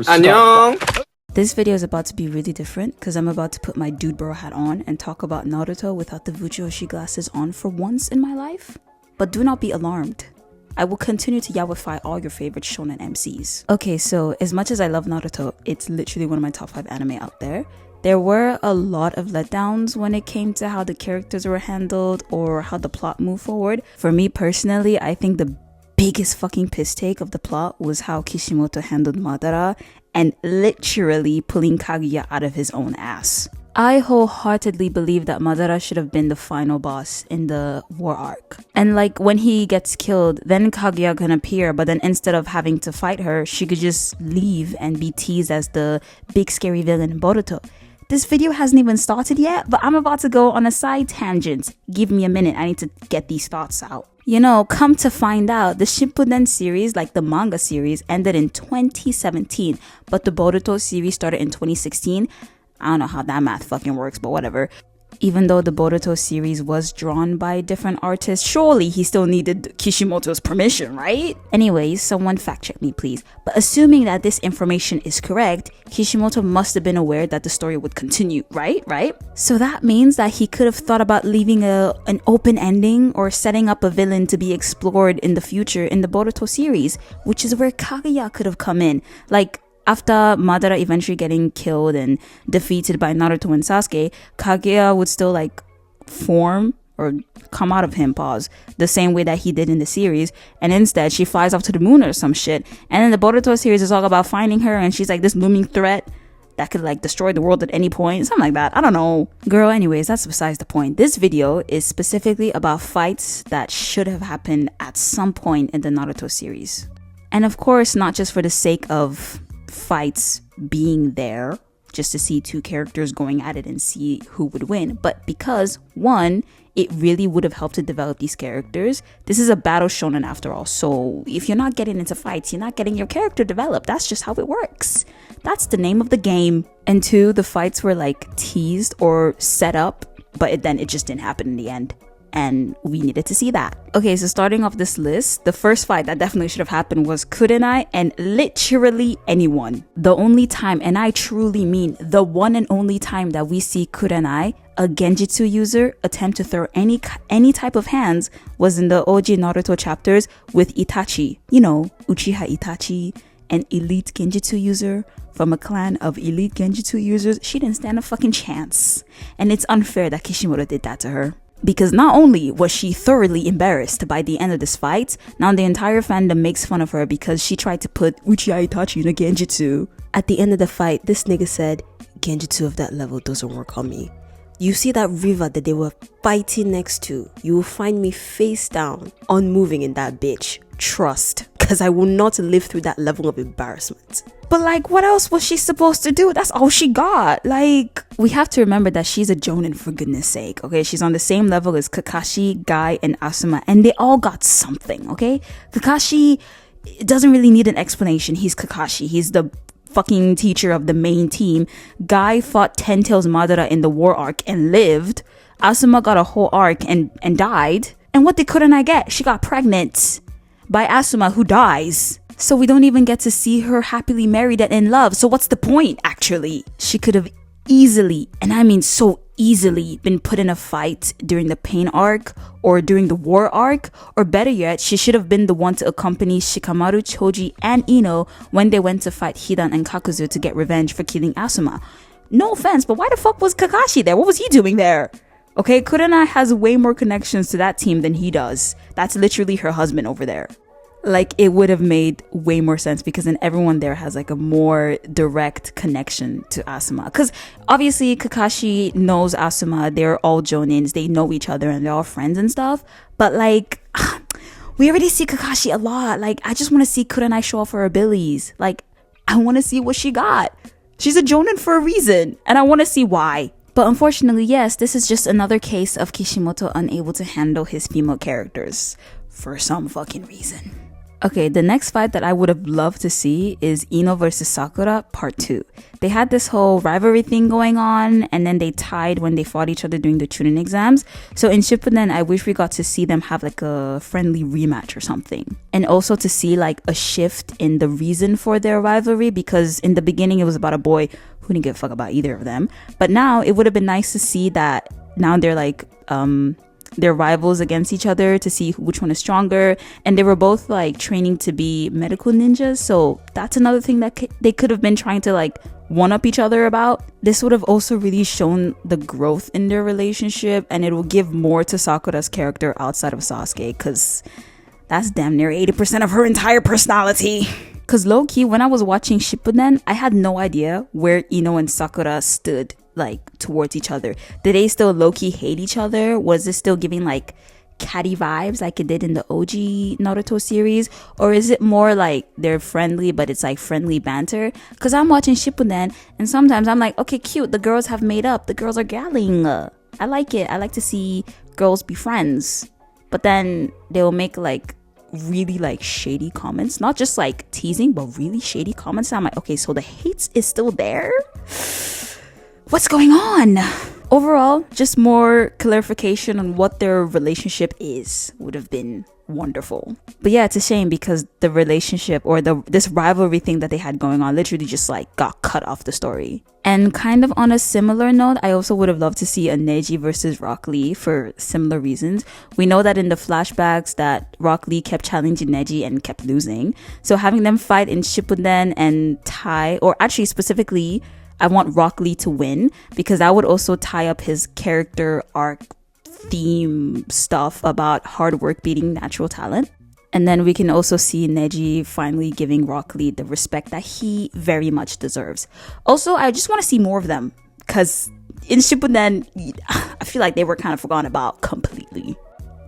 안녕. This video is about to be really different because I'm about to put my dude bro hat on and talk about Naruto without the Fujiyoshi glasses on for once in my life. But do not be alarmed. I will continue to yawify all your favorite shonen MCs. Okay, so as much as I love Naruto, it's literally one of my top 5 anime out there. There were a lot of letdowns when it came to how the characters were handled or how the plot moved forward. For me personally, I think the biggest fucking piss take of the plot was how Kishimoto handled Madara and literally pulling Kaguya out of his own ass. I wholeheartedly believe that Madara should have been the final boss in the war arc. And like when he gets killed, then Kaguya can appear, but then instead of having to fight her, she could just leave and be teased as the big scary villain in Boruto. This video hasn't even started yet, but I'm about to go on a side tangent. Give me a minute, I need to get these thoughts out. You know, come to find out, the Shippuden series, like the manga series, ended in 2017, but the Boruto series started in 2016. I don't know how that math fucking works, but whatever. Even though the Boruto series was drawn by different artists, surely he still needed Kishimoto's permission, right? Anyways, someone fact check me please. But assuming that this information is correct, Kishimoto must have been aware that the story would continue, right? So that means that he could have thought about leaving an open ending or setting up a villain to be explored in the future in the Boruto series, which is where Kaguya could have come in. Like, after Madara eventually getting killed and defeated by Naruto and Sasuke, Kaguya would still like form or come out of him, the same way that he did in the series, and instead she flies off to the moon or some shit. And then the Boruto series is all about finding her, and she's like this looming threat that could like destroy the world at any point, something like that. I don't know. Girl, anyways, that's besides the point. This video is specifically about fights that should have happened at some point in the Naruto series. And of course, not just for the sake of fights being there just to see two characters going at it and see who would win, but because one, it really would have helped to develop these characters. This is a battle shonen after all, so if you're not getting into fights, you're not getting your character developed. That's just how it works. That's the name of the game. And two, the fights were like teased or set up, but then it just didn't happen in the end. And we needed to see that. Okay, so starting off this list, the first fight that definitely should have happened was Kurenai and literally anyone. The only time, and I truly mean the one and only time that we see Kurenai, a Genjutsu user, attempt to throw any type of hands was in the OG Naruto chapters with Itachi. You know, Uchiha Itachi, an elite Genjutsu user from a clan of elite Genjutsu users. She didn't stand a fucking chance. And it's unfair that Kishimoto did that to her. Because not only was she thoroughly embarrassed by the end of this fight, now the entire fandom makes fun of her because she tried to put Uchiha Itachi in a Genjutsu. At the end of the fight, this nigga said, "Genjutsu of that level doesn't work on me. You see that river that they were fighting next to? You will find me face down, unmoving in that bitch. Trust, because I will not live through that level of embarrassment." But like, what else was she supposed to do? That's all she got. Like, we have to remember that she's a jonin for goodness sake, okay? She's on the same level as Kakashi, Guy, and Asuma, and they all got something, okay? Kakashi doesn't really need an explanation. He's Kakashi. He's the fucking teacher of the main team. Guy fought Ten Tails Madara in the war arc and lived. Asuma got a whole arc and died. And what did Kurenai get? She got pregnant by Asuma, who dies. So we don't even get to see her happily married and in love. So what's the point, actually? She could have easily, and I mean so easily, been put in a fight during the pain arc or during the war arc, or better yet, she should have been the one to accompany Shikamaru, Choji, and Ino when they went to fight Hidan and Kakuzu to get revenge for killing Asuma. No offense, but why the fuck was Kakashi there? What was he doing there? Okay, Kurenai has way more connections to that team than he does. That's literally her husband over there. Like, it would have made way more sense because then everyone there has like a more direct connection to Asuma. Because obviously Kakashi knows Asuma, they're all jonins, they know each other and they're all friends and stuff. But like, we already see Kakashi a lot. Like, I just want to see Kurenai show off her abilities. Like, I want to see what she got. She's a jonin for a reason, and I want to see why. But unfortunately, yes, this is just another case of Kishimoto unable to handle his female characters for some fucking reason. Okay, the next fight that I would have loved to see is Ino versus Sakura part 2. They had this whole rivalry thing going on, and then they tied when they fought each other during the Chunin exams. So in Shippuden, I wish we got to see them have like a friendly rematch or something. And also to see like a shift in the reason for their rivalry, because in the beginning it was about a boy who didn't give a fuck about either of them. But now it would have been nice to see that now they're like they're rivals against each other to see which one is stronger, and they were both like training to be medical ninjas, so that's another thing that they could have been trying to like one up each other about. This would have also really shown the growth in their relationship, and it will give more to Sakura's character outside of Sasuke, because that's damn near 80% of her entire personality. Because low-key, when I was watching Shippuden, I had no idea where Ino and Sakura stood like towards each other. Did they still low-key hate each other? Was it still giving like catty vibes like it did in the OG Naruto series? Or is it more like they're friendly, but it's like friendly banter? Because I'm watching Shippuden and sometimes I'm like, okay, cute, the girls have made up, the girls are galling. I like it. I like to see girls be friends. But then they'll make like really like shady comments, not just like teasing, but really shady comments. I'm like, okay, so the hate is still there? What's going on? Overall, just more clarification on what their relationship is would have been wonderful. But yeah, it's a shame because the relationship or this rivalry thing that they had going on literally just like got cut off the story. And kind of on a similar note, I also would have loved to see a Neji versus Rock Lee for similar reasons. We know that in the flashbacks that Rock Lee kept challenging Neji and kept losing. So having them fight in Shippuden and tie, or actually specifically, I want Rock Lee to win because that would also tie up his character arc theme stuff about hard work beating natural talent. And then we can also see Neji finally giving Rock Lee the respect that he very much deserves. Also, I just want to see more of them because in Shippuden, I feel like they were kind of forgotten about completely.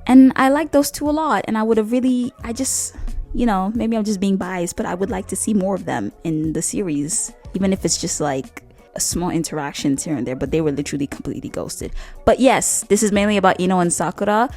And I like those two a lot, and I would have really, maybe I'm just being biased, but I would like to see more of them in the series, even if it's just like a small interactions here and there, but they were literally completely ghosted. But yes, this is mainly about Ino and Sakura.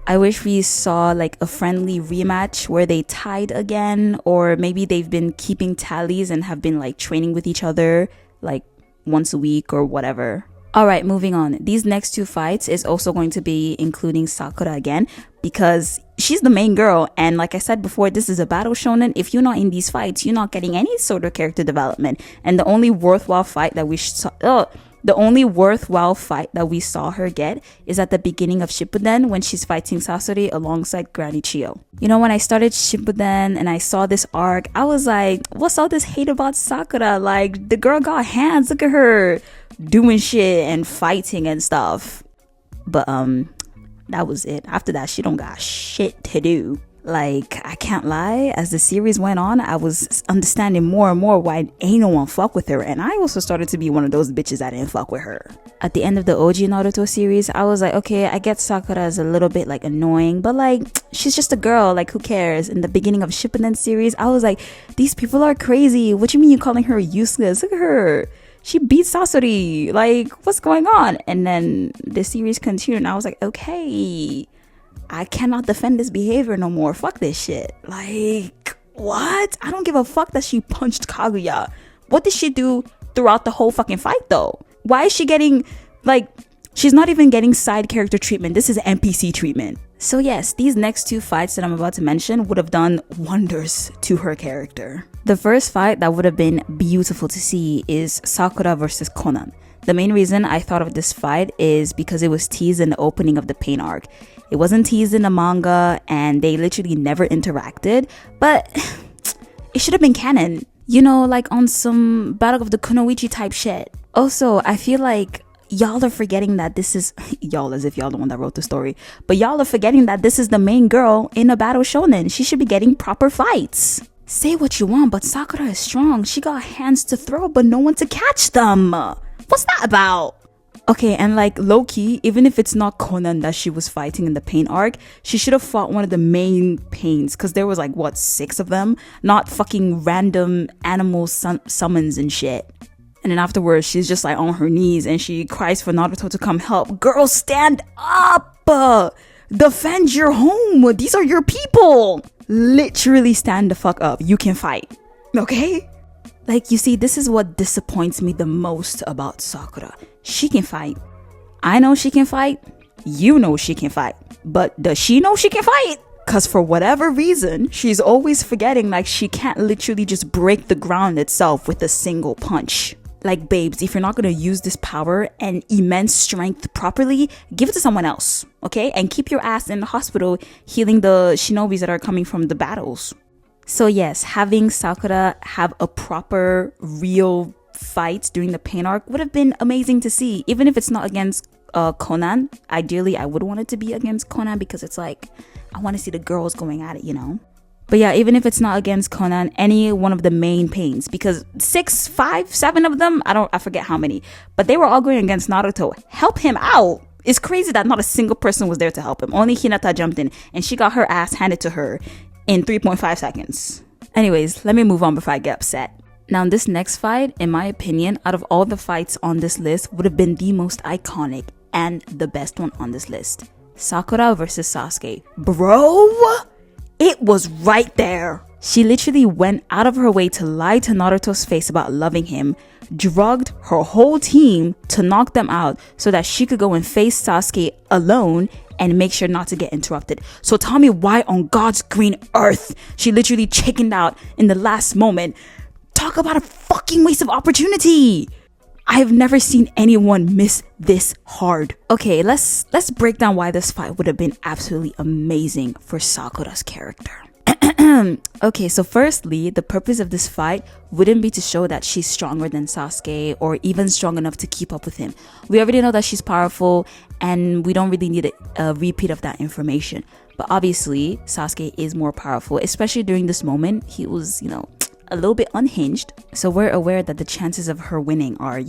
I wish we saw like a friendly rematch where they tied again, or maybe they've been keeping tallies and have been like training with each other like once a week or whatever. Alright, moving on. These next two fights is also going to be including Sakura again because she's the main girl, and like I said before, this is a battle shonen. If you're not in these fights, you're not getting any sort of character development. And the only worthwhile fight that we saw her get is at the beginning of Shippuden when she's fighting Sasori alongside Granny Chiyo. You know, when I started Shippuden and I saw this arc, I was like, what's all this hate about Sakura? Like, the girl got hands, look at her doing shit and fighting and stuff. But that was it. After that, she don't got shit to do. Like, I can't lie, as the series went on, I was understanding more and more why ain't no one fuck with her, and I also started to be one of those bitches that didn't fuck with her. At the end of the OG Naruto series, I was like, okay, I get Sakura is a little bit like annoying, but like, she's just a girl, like who cares? In the beginning of Shippuden series, I was like, these people are crazy. What you mean you calling her useless? Look at her. She beat Sasori. Like, what's going on? And then the series continued and I was like, okay, I cannot defend this behavior no more. Fuck this shit. Like, what? I don't give a fuck that she punched Kaguya. What did she do throughout the whole fucking fight though? Why is she getting, like, she's not even getting side character treatment. This is NPC treatment. So yes, these next two fights that I'm about to mention would have done wonders to her character. The first fight that would have been beautiful to see is Sakura versus Conan. The main reason I thought of this fight is because it was teased in the opening of the Pain arc. It wasn't teased in the manga and they literally never interacted, but it should have been canon. You know, like on some Battle of the Kunoichi type shit. Also, I feel like y'all are forgetting that this is y'all, as if y'all the one that wrote the story, but y'all are forgetting that this is the main girl in a battle shonen. She should be getting proper fights. Say what you want, but Sakura is strong. She got hands to throw, but no one to catch them. What's that about? Okay, and like low-key, even if it's not Conan that she was fighting in the Pain arc, she should have fought one of the main Pains, because there was like, what, 6 of them? Not fucking random animal summons and shit. And then afterwards, she's just like on her knees and she cries for Naruto to come help. Girl, stand up! defend your home. These are your people. Literally stand the fuck up. You can fight. Okay? Like, you see, this is what disappoints me the most about Sakura. She can fight. I know she can fight. You know she can fight. But does she know she can fight? Because for whatever reason, she's always forgetting like she can't literally just break the ground itself with a single punch. Like, babes, if you're not going to use this power and immense strength properly, give it to someone else, okay? And keep your ass in the hospital healing the shinobis that are coming from the battles. So yes, having Sakura have a proper, real fight during the pain arc would have been amazing to see. Even if it's not against Conan. Ideally, I would want it to be against Conan because it's like, I want to see the girls going at it, you know? But yeah, even if it's not against Conan, any one of the main pains, because 6, 5, 7 of them, I forget how many, but they were all going against Naruto. Help him out. It's crazy that not a single person was there to help him. Only Hinata jumped in and she got her ass handed to her in 3.5 seconds. Anyways, let me move on before I get upset. Now, this next fight, in my opinion, out of all the fights on this list, would have been the most iconic and the best one on this list. Sakura versus Sasuke. Bro! It was right there. She literally went out of her way to lie to Naruto's face about loving him, drugged her whole team to knock them out so that she could go and face Sasuke alone and make sure not to get interrupted. So tell me why on God's green earth she literally chickened out in the last moment. Talk about a fucking waste of opportunity. I have never seen anyone miss this hard. Okay, let's break down why this fight would have been absolutely amazing for Sakura's character. Okay, so firstly, the purpose of this fight wouldn't be to show that she's stronger than Sasuke or even strong enough to keep up with him. We already know that she's powerful and we don't really need a repeat of that information. But obviously, Sasuke is more powerful, especially during this moment. He was, a little bit unhinged. So we're aware that the chances of her winning are,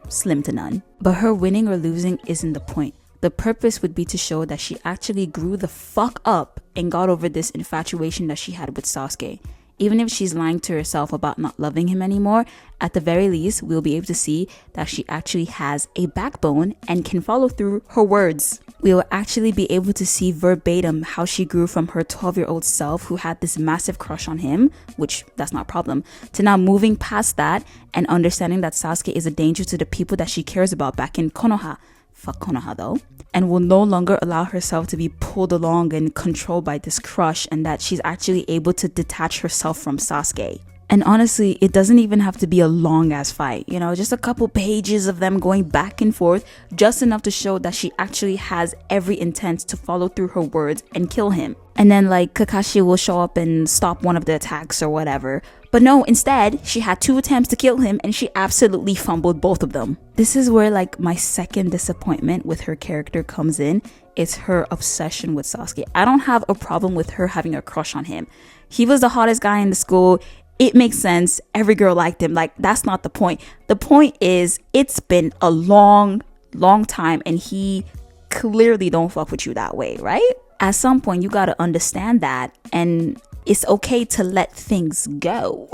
slim to none. But her winning or losing isn't the point. The purpose would be to show that she actually grew the fuck up and got over this infatuation that she had with Sasuke. Even if she's lying to herself about not loving him anymore, at the very least, we'll be able to see that she actually has a backbone and can follow through her words. We will actually be able to see verbatim how she grew from her 12-year-old self who had this massive crush on him, which that's not a problem, to now moving past that and understanding that Sasuke is a danger to the people that she cares about back in Konoha. Fuck Konoha though. And will no longer allow herself to be pulled along and controlled by this crush, and that she's actually able to detach herself from Sasuke. And honestly, it doesn't even have to be a long ass fight, just a couple pages of them going back and forth, just enough to show that she actually has every intent to follow through her words and kill him. And then Kakashi will show up and stop one of the attacks or whatever. But no, instead, she had 2 attempts to kill him and she absolutely fumbled both of them. This is where my second disappointment with her character comes in. It's her obsession with Sasuke. I don't have a problem with her having a crush on him. He was the hottest guy in the school. It makes sense. Every girl liked him. That's not the point. The point is, it's been a long, long time and he clearly don't fuck with you that way, right? At some point, you gotta understand that, and it's okay to let things go.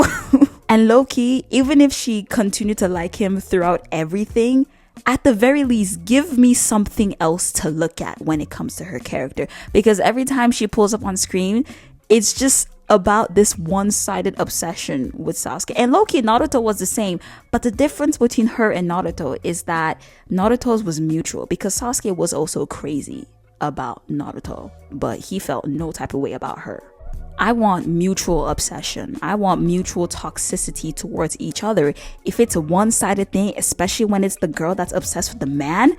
And low-key, even if she continued to like him throughout everything, at the very least, give me something else to look at when it comes to her character. Because every time she pulls up on screen, it's just about this one-sided obsession with Sasuke. And low-key, Naruto was the same, but the difference between her and Naruto is that Naruto's was mutual, because Sasuke was also crazy about Naruto, but he felt no type of way about her. I want mutual obsession. I want mutual toxicity towards each other. If it's a one-sided thing, especially when it's the girl that's obsessed with the man,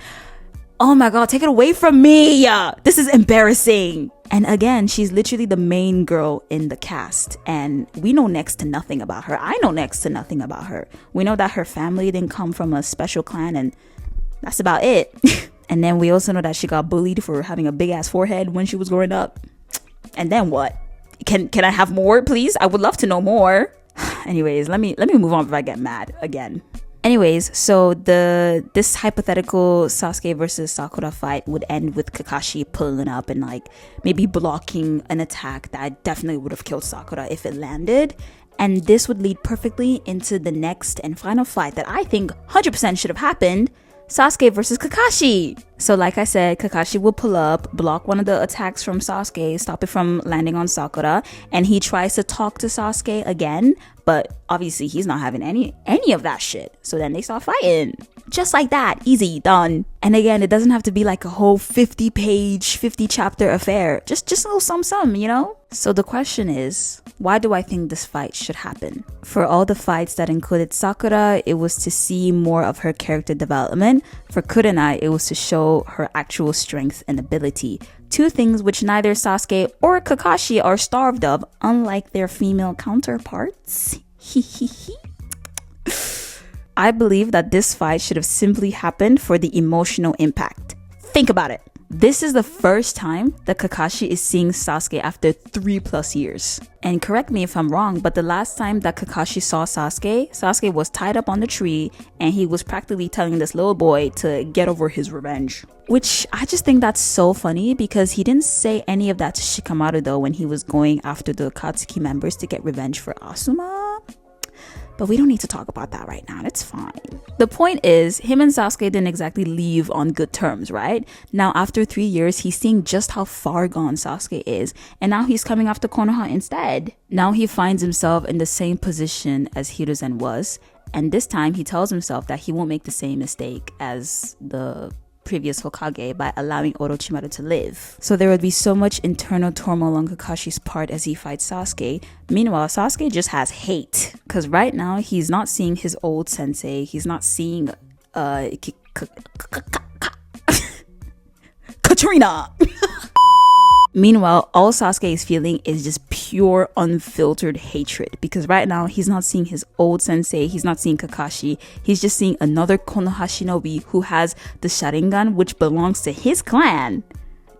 oh my god, take it away from me. This is embarrassing. And again, she's literally the main girl in the cast, and we know next to nothing about her. I know next to nothing about her. We know that her family didn't come from a special clan, and that's about it. And then we also know that she got bullied for having a big ass forehead when she was growing up. And then what? Can I have more, please? I would love to know more. Anyways, let me move on before I get mad again. Anyways, so this hypothetical Sasuke versus Sakura fight would end with Kakashi pulling up and maybe blocking an attack that definitely would have killed Sakura if it landed. And this would lead perfectly into the next and final fight that I think 100% should have happened. Sasuke versus Kakashi. So like I said, Kakashi will pull up, block one of the attacks from Sasuke, stop it from landing on Sakura, and he tries to talk to Sasuke again, but obviously he's not having any of that shit. So then they start fighting. Just like that, easy, done. And again, it doesn't have to be like a whole 50-page, 50-chapter affair. Just a little some, you know? So the question is, why do I think this fight should happen? For all the fights that included Sakura, it was to see more of her character development. For Kurenai, it was to show her actual strength and ability. Two things which neither Sasuke or Kakashi are starved of, unlike their female counterparts. I believe that this fight should have simply happened for the emotional impact. Think about it. This is the first time that Kakashi is seeing Sasuke after 3+ years. And correct me if I'm wrong, but the last time that Kakashi saw Sasuke was tied up on the tree and he was practically telling this little boy to get over his revenge. Which I just think that's so funny because he didn't say any of that to Shikamaru though when he was going after the Akatsuki members to get revenge for Asuma. But we don't need to talk about that right now. It's fine. The point is, him and Sasuke didn't exactly leave on good terms, right? Now, after 3 years, he's seeing just how far gone Sasuke is. And now he's coming after Konoha instead. Now he finds himself in the same position as Hiruzen was. And this time, he tells himself that he won't make the same mistake as the previous Hokage by allowing Orochimaru to live. So there would be so much internal turmoil on Kakashi's part as he fights Sasuke. Meanwhile, Sasuke just has hate. Because right now, he's not seeing his old sensei. He's not seeing Katrina! Meanwhile, all Sasuke is feeling is just pure unfiltered hatred because right now he's not seeing his old sensei, he's not seeing Kakashi, he's just seeing another Konoha shinobi who has the Sharingan which belongs to his clan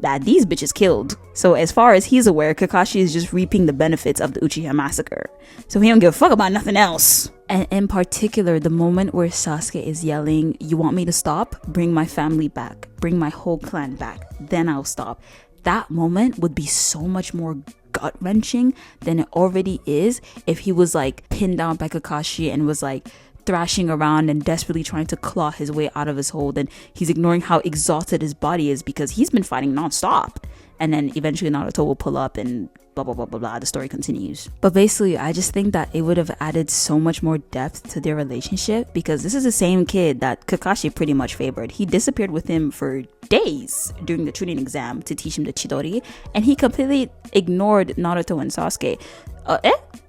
that these bitches killed. So as far as he's aware, Kakashi is just reaping the benefits of the Uchiha massacre. So he don't give a fuck about nothing else. And in particular, the moment where Sasuke is yelling, "You want me to stop? Bring my family back. Bring my whole clan back. Then I'll stop." That moment would be so much more gut-wrenching than it already is if he was like pinned down by Kakashi and was like thrashing around and desperately trying to claw his way out of his hold, and he's ignoring how exhausted his body is because he's been fighting non-stop. And then eventually Naruto will pull up and blah blah blah blah blah, the story continues. But basically, I just think that it would have added so much more depth to their relationship because this is the same kid that Kakashi pretty much favored. He disappeared with him for days during the Chunin exam to teach him the Chidori, and he completely ignored Naruto and Sasuke.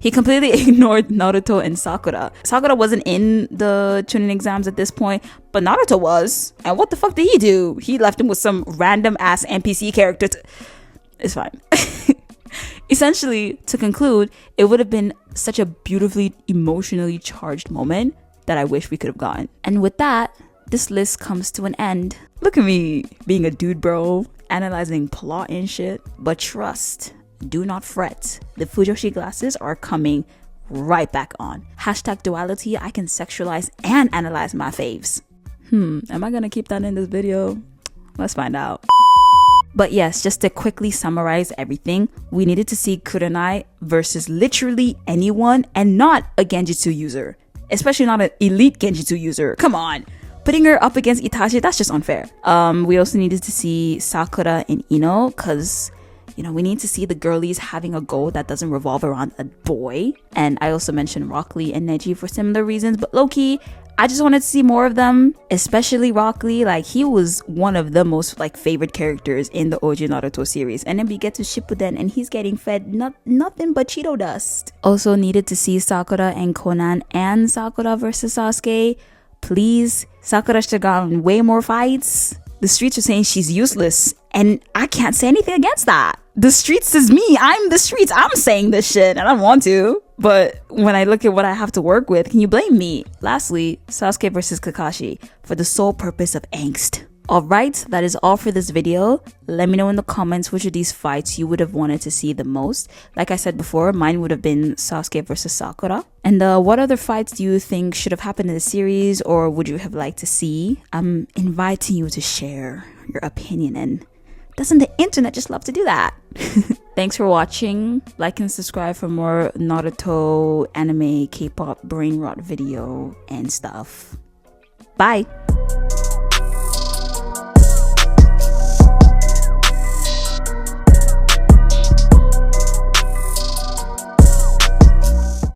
He completely ignored Naruto and Sakura. Sakura wasn't in the Chunin exams at this point, but Naruto was. And what the fuck did he do? He left him with some random ass NPC character. It's fine. Essentially, to conclude, it would have been such a beautifully emotionally charged moment that I wish we could have gotten. And with that, this list comes to an end. Look at me being a dude bro, analyzing plot and shit. But trust, do not fret. The Fujoshi glasses are coming right back on. Hashtag duality, I can sexualize and analyze my faves. Am I gonna keep that in this video? Let's find out. But yes, just to quickly summarize everything, we needed to see Kurenai versus literally anyone and not a Genjutsu user. Especially not an elite Genjutsu user. Come on. Putting her up against Itachi, that's just unfair. We also needed to see Sakura and Ino because, you know, we need to see the girlies having a goal that doesn't revolve around a boy. And I also mentioned Rock Lee and Neji for similar reasons, but low-key, I just wanted to see more of them, especially Rock Lee. Like, he was one of the most like favorite characters in the OG Naruto series. And then we get to Shippuden and he's getting fed nothing but Cheeto dust. Also needed to see Sakura and Conan and Sakura versus Sasuke. Please, Sakura should have gotten way more fights. The streets are saying she's useless and I can't say anything against that. The streets is me. I'm the streets. I'm saying this shit and I don't want to. But when I look at what I have to work with, can you blame me? Lastly, Sasuke versus Kakashi for the sole purpose of angst. Alright, that is all for this video. Let me know in the comments which of these fights you would have wanted to see the most. Like I said before, mine would have been Sasuke versus Sakura. And what other fights do you think should have happened in the series or would you have liked to see? I'm inviting you to share your opinion, and doesn't the internet just love to do that? Thanks for watching. Like and subscribe for more Naruto, anime, K-pop, brain rot video and stuff. Bye!